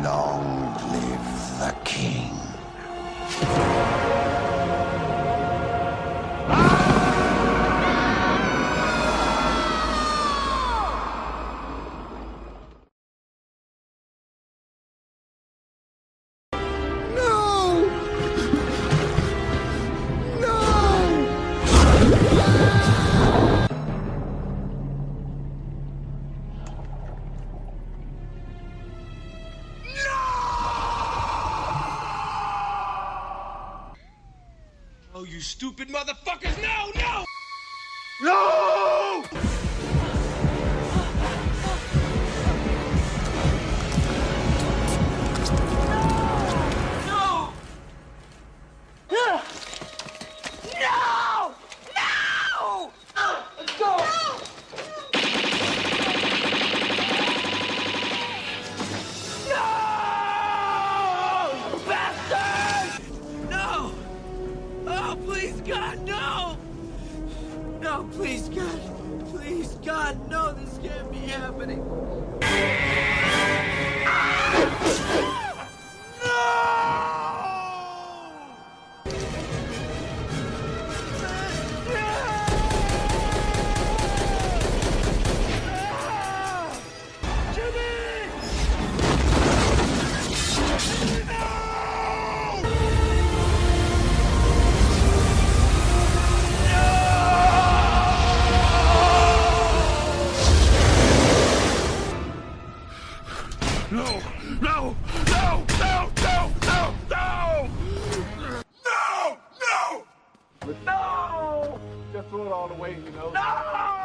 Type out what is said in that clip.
Long live the king. Oh, you stupid motherfuckers! No, no! No! No! No! No! Let's go! No! Bastard! No! Oh, please, God, no! No, please, God. Please, God, no, this can't be happening. No! No! No! No! No! No! No! No! No! No! Just throw it all away, you know? No!